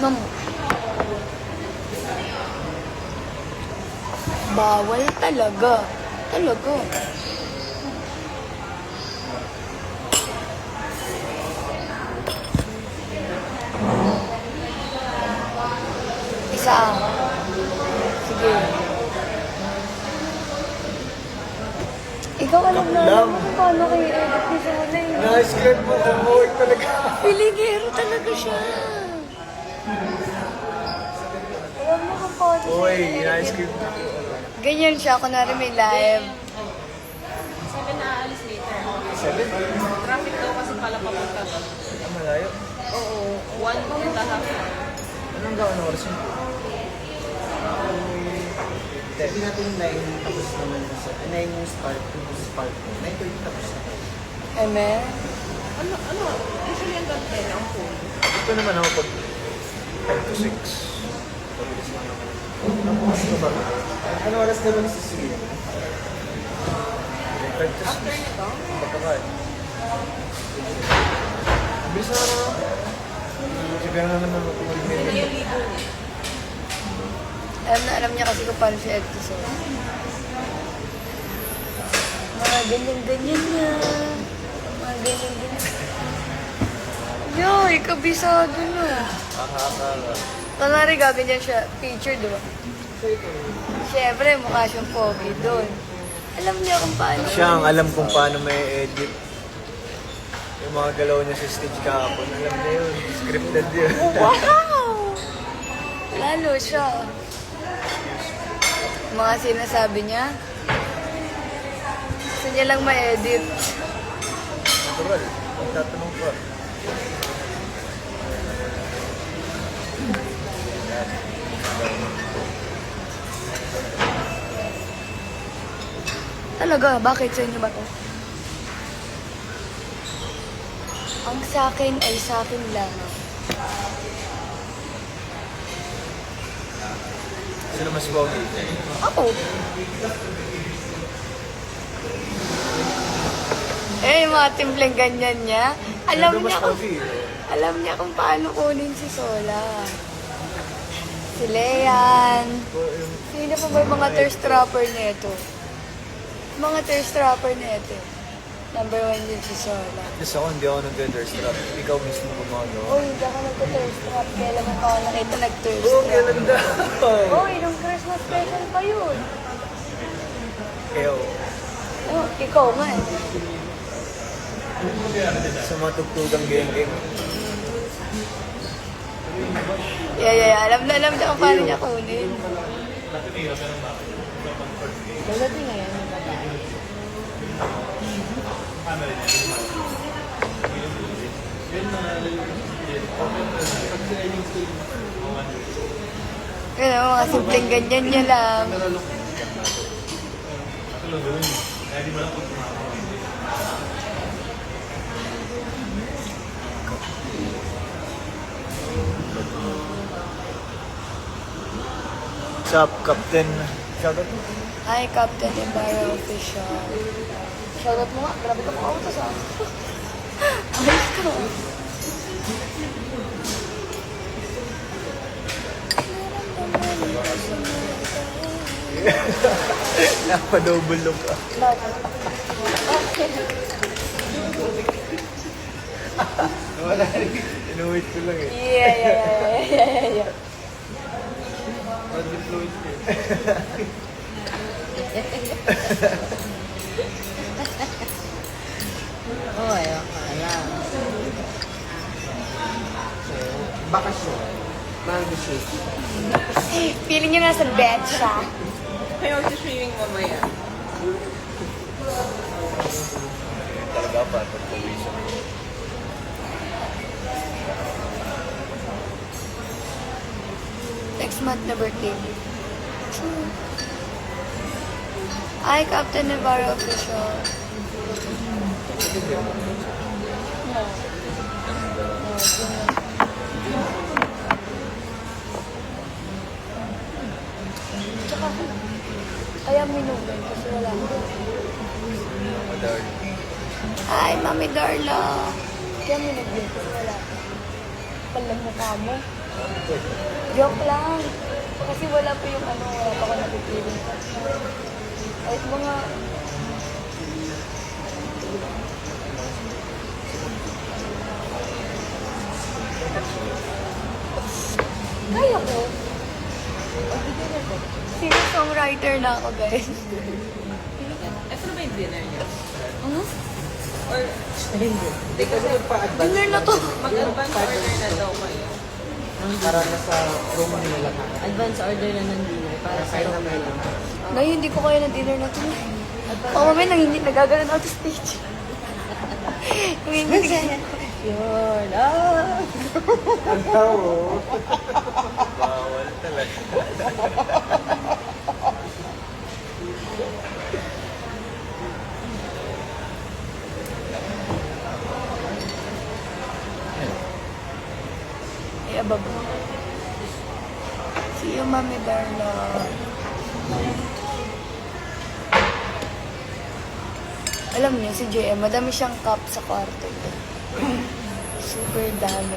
Ma'am. Bawal talaga. Talaga. Isa. Sige. Ikaw alam na alam mo kung paano kayo edit ni Zola eh. Na-script mo, homework talaga. Pilingero talaga siya. Alam mo kung paano siya Uy, i-edit. na-script mo. Ganyan siya, kunwari may live. 7 na aalis later. 7? Traffic daw kasi pala papunta doon. Ang malayo. Oo, 1.5. Anong gawin na oras yun? Hindi natin 9 tapos naman sa 9 yung start, 2 start. 9:30 tapos na. Amen. Ano? Usually ang ganda ang phone. Ito naman ako pag 5 to 6. Pabilis lang ako. Tapos na ba? Ano oras naman sa sige? 5 to 6. After nito, Pagkakain. Bilis na ako. Siguro na naman ako yun na yung libo niya. Alam niya kasi kung paano siya edit so. Mga ganyan-ganyan niya. Mga ganyan-ganyan. Yoy, kabisado na. Kunwari gaganyan siya, picture diba? Siyempre, mukha siyang pogi doon. Alam niya kung paano. Siya ang alam kung paano may edit. Yung mga galaw niya sa stage kahapon, alam niya yun. Scripted yun. Wow! Lalo siya. Mga sinasabi niya. Gusto niya lang ma-edit. Natural. Magtatanong ko. Talaga? Bakit sa inyo ba to? Ang sa akin ay sa akin lang. Sino mas pogi? Ako. Eh, yung mga timpleng ganyan niya. Sino mas pogi? Alam niya kung paano kunin si Sola. Si Lean. Sino pa ba yung mga thirst trapper nito? Mga thirst trapper nito. Number 1 din si Sola. Just ako, hindi ako nag-thirst trap. Ikaw mismo gumagawa. Uy, hindi ako nag-thirst trap. Kaya naman ako nakita nag-thirst Oo, trap. kailan daw? Uy, nung Christmas special pa yun. Ew. Oh, ikaw nga eh. Sa mga tugtugang geng-geng. Yeah. Alam na kung paano niya kunin. Dalating nga yan. Kaya mga simpleng ganyan niya lang. What's up, Captain? Shoutout mo. Hi, Captain Ibarra Official. Shoutout mo nga. Grabe ka makautos ah. Ayos ka. Napadouble look ka. Bakit? Wala rin. Inuwit ko lang eh. Yeah. Ma-deployed ko eh. Oy, akala. Bakasyon. Mango shake. Feeling niya nasa bed siya. Kaya mag-streaming mamaya. Talaga pa, pag-provision. Next month na birthday. True. Hi, Captain Navarro Official. No. Tsaka, kaya minugay kasi wala ko. Madar. Hi, Mami Darla. Kaya minugay kasi wala ko. Palang mukha mo. Joke lang. Kasi wala pa yung ano, wala pa ako napipiling. Kahit mga... Kaya ko. Singer-songwriter na ako, guys. Ito na ba yung dinner niyo? Ano? Or, Hindi kasi magpa-advance. Dinner na to. mag-advance order na daw kayo. Para nasa room nila ka. Advance order na ng dinner para sa Kaya na may lang. Ngayon, hindi ko kaya ng dinner na to. Oo, mamaya nagagalan ako sa stage. Nanginginig. yun. Ah! Ang tao. Bawal talaga. Ay, abab. See you, Mami Darla. Alam niyo, si JM, madami siyang cup sa kwarto. Super dami.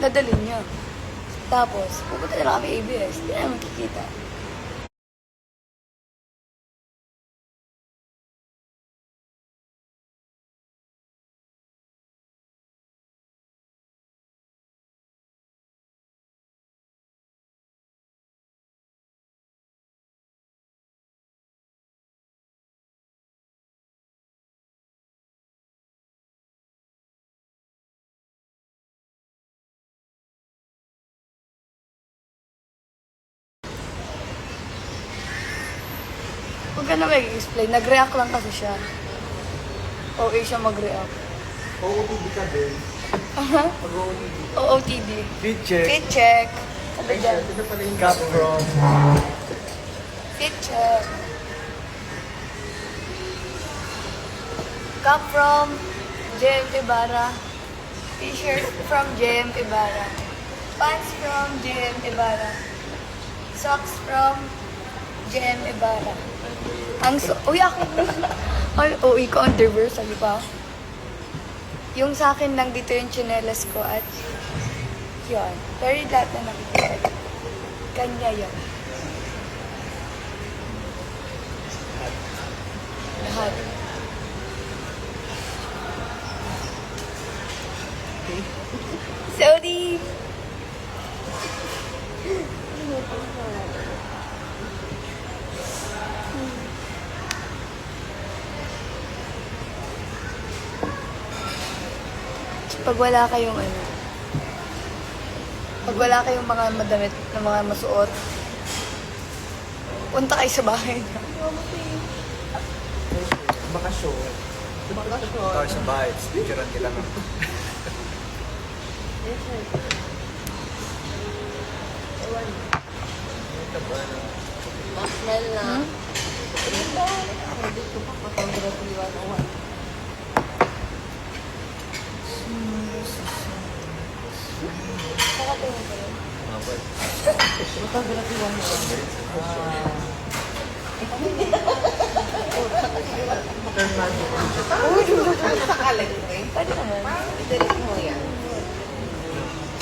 Dadalhin niya. Tapos, pupunta na lang kami ABS. Hindi na makikita. Huwag ka na mag-explain. Nag-react lang kasi siya. OA siya mag-react. OOTD ka din. Aha. Pag-OOTD. OOTD. Fit check. Fit check. Ano Ay, dyan? ito pala yung Cup from. Fit check. Cup from JM Ibarra. T-shirt from JM Ibarra. Pants from JM Ibarra. Socks from JM Ibarra. Uy, ako. Ay, OE ko, underwear, sabi pa. Yung sa akin lang dito yung tsinelas ko at yun. Pero yung lahat na nakikita. Kanya yun. Lahat. Sorry! Pag wala kayong ano, pag wala kayong mga madamit na mga masuot, punta kayo sa bahay niya. bakasyon. Car sa bahay. Picturean nila nga. Smell na. Hmm? Hindi ko pa photography 101. Nakatingin ko yun. Mabal. Photography 101. Sakalan mo eh. Pwede naman. Delete mo yan.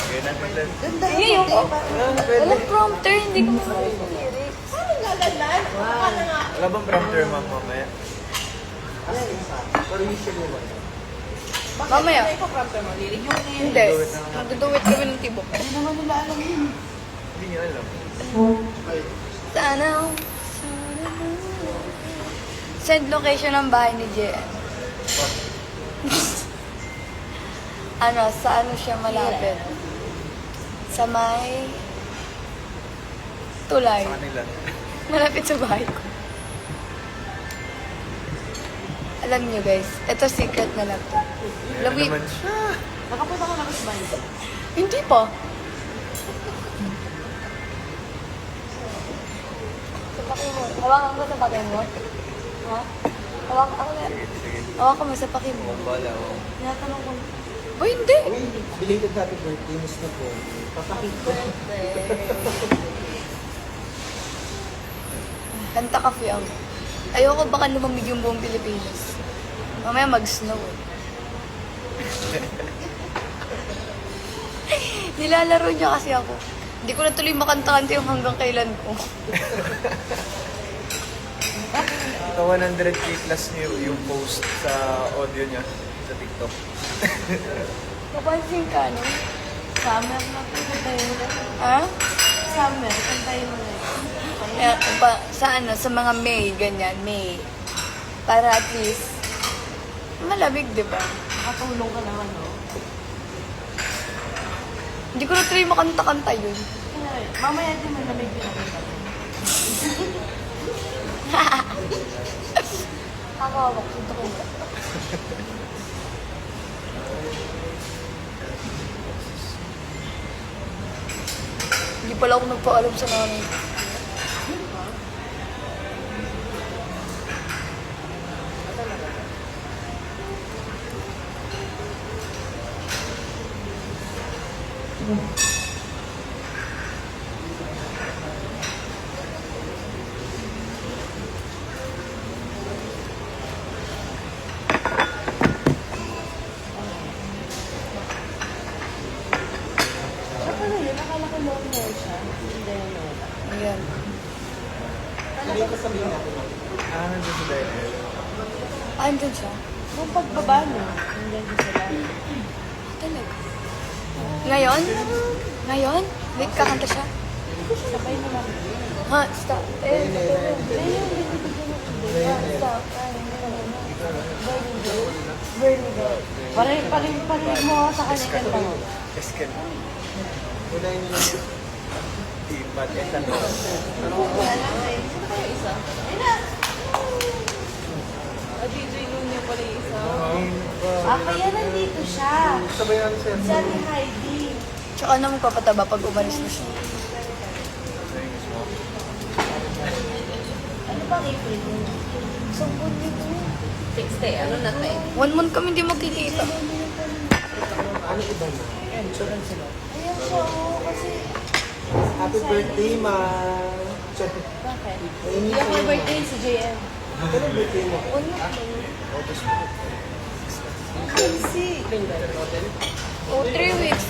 Ganyan man lang. Hindi, yung walang prompter, hindi ko mabalik yung lyrics. Paano gagalan? Paano nga? Wala bang prompter, ma'am, mamaya? As isa. Pero usually naman. Bakit? Mamaya. Ano ipaprompter mo? Lirik yung Hindi. Magduduwit kami ng tibok. Hindi niya alam. Sana. Send location ng bahay ni JM. Ano, sa ano siya malapit? Sa may tulay. Sa kanila. Malapit sa bahay ko. Alam niyo guys, ito secret na lang to. Ano Lawi, naman siya? Nakapunta ko na Kasbay. hindi pa. Sa paki mo. Hawakan ko sa paki mo. Ha? Hawakan ako na. Sige. Hawakan mo sa paki mo. Bala, oh. Tinatanong ko. Oh, hindi. Uy, belated happy birthday, Miss na po. Papakita. Kanta ka, Fiam. Ayoko baka lumamig yung buong Pilipinas. Mamaya mag-snow. Nilalaro niya kasi ako. Hindi ko na tuloy makanta-kanta yung hanggang kailan ko. Ito 100k plus niyo yung post sa audio niya sa TikTok. Kapansin ka, no? Summer na po. Kantayin mo na. Ha? Summer, kantayin mo na. Sa mga May, ganyan, May. Para at least, malamig, di ba? Makatulong ka naman, no? Hindi ko na tuloy makanta-kanta yun. Mamaya din mo lamig din ako. Kakawak, dito ko. Hindi pala ako nagpaalam sa nanay. Saka na yun, akala ko long hair siya. Hindi na. Ayan. Hindi ko sabihin natin. Ah, nandun sa diner. Ah, andun siya. Nung pagbaba no, nandiyan din sila. Talaga. Ngayon? Ngayon? Wait, kakanta siya? Sabay mo lang. Ha? Stop. Ayun, binibigyan mo today. Stop. Burning girl. Burning girl. Parinig mo sa kanya kanta mo. Esken. Unahin nyo lang. Tipat. Etanol. Sino kaya isa? DJ Lunya pala yung isa. Ah, kaya nandito siya. Sabay natin sir. Si Ate Heidi. Tsaka na magpapataba pag umalis na siya. Ano bang April yun? Sampun dito. 60, ano na tayo? 1 month kami hindi magkikita. Ano iba na? Ayan siya, oh. Kasi, Happy birthday, ma! bakit? Hindi ako birthday si JM. Ano birthday mo? 1 month. Kasi, Oh, 3 weeks.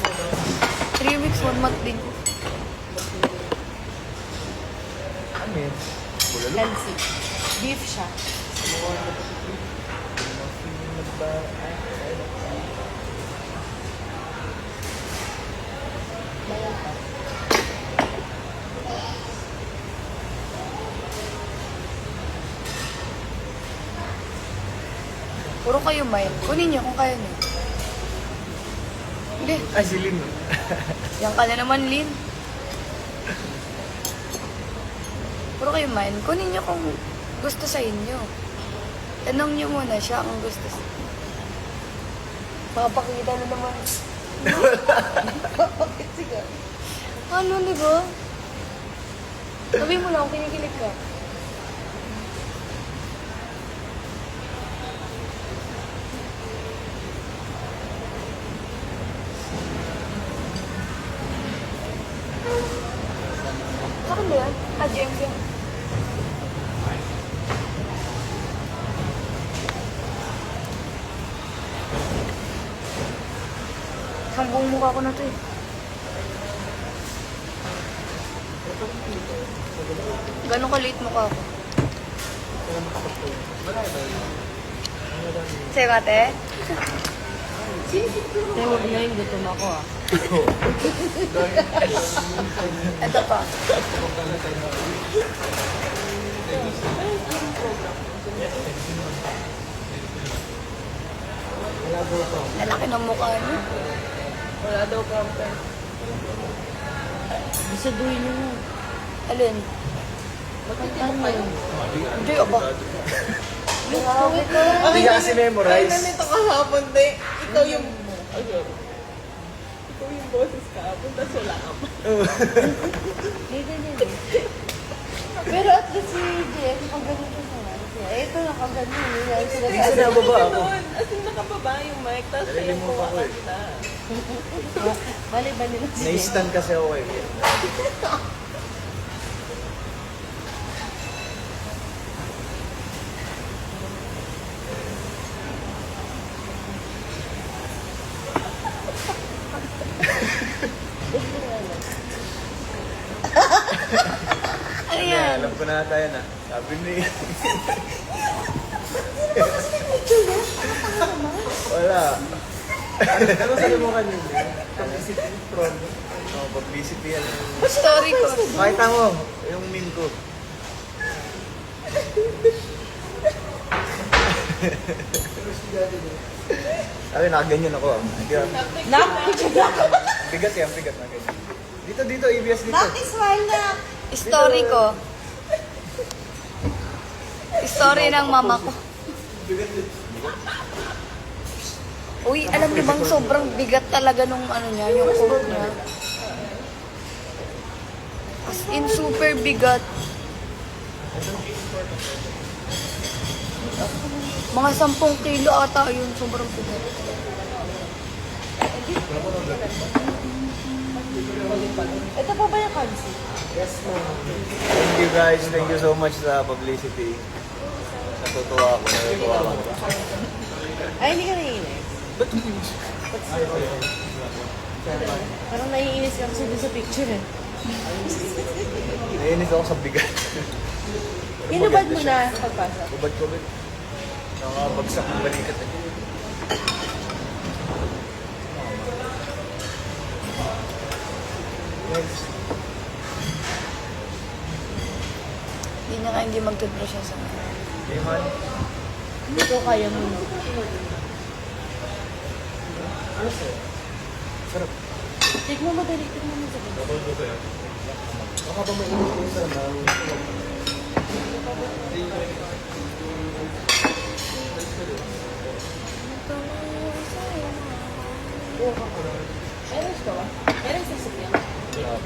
3 weeks, 1 month din. Ano yun? healthy. Beef siya. Puro kayo mine. Kunin niyo kung kaya niyo. Hindi. Ah, si Lin. Yan ka na naman, Lin. Puro kayo mine. Kunin niyo kung gusto sa inyo. Tanong niyo muna siya kung gusto sa makapakita na naman. Bakit siya? Ano, di ba? Sabi mo lang, kinikilig ka. Saan ba yan? Ah, James yan. Hanggang mukha ko na to eh. Gano'ng kaliit mukha ko? Sa'yo, ate? Huwag na yung gutom ako ah. Ito pa. Lalaki ng mukha niyo. Wala daw counter. Bisaduhin niyo mo. Alin? Magkanta mo yun. Hindi, aba. Grabe ka. Hindi ka kasi Ay, memorize. nandito kahapon, de. Ikaw yung... Ayun. Ikaw yung boses kahapon, tapos wala ka pa. Hindi ganyan eh. Pero at least si JM, pag ganito naman siya. Eh, ito nakagano. Hindi yan sila Hindi sa nababa ako. As in, nakababa yung mic, tapos Sarili kayo mo po pa ko eh. kita. Bali-bali na si JM. Na-stand kasi ako eh. ko na tayo na. Sabi ni... Wala. Ano sabi mo kanina? Publicity from... No, publicity yan. Story ko. Makita mo, yung meme ko. Sabi, nakaganyan ako. Nak! Bigat yan, bigat na ganyan. Dito, ABS dito. Nak, smile na! Story ko. Story ng mama ko. Uy, alam niyo bang sobrang bigat talaga nung ano niya, yung coat niya. As in, super bigat. Mga 10 kilo ata yun, sobrang bigat. Ito pa ba yung kansi? Thank you guys, thank you so much sa publicity. Natutuwa ako. Ay, hindi ka naiinis. Ba't uminis? Parang naiinis ka kasi dun sa picture eh. Naiinis ako sa bigat. Hinubad mo na pagpasok. Ubad ko ba? Nakabagsak ng balikat eh. Hindi niya kaya hindi mag-toothbrush siya sa Hey man. Hindi ko kaya mo. Sarap. Take mo madali. Take mo madali. Baka ba may init sa Meron ka ba? Meron sa sasakyan. Sarap.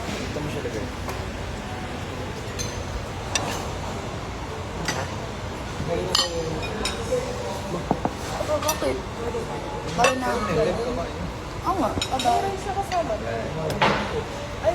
Dito mo siya lagay. Oh, bakit? Bali na. Oo nga. Meron sa kasama. Ay,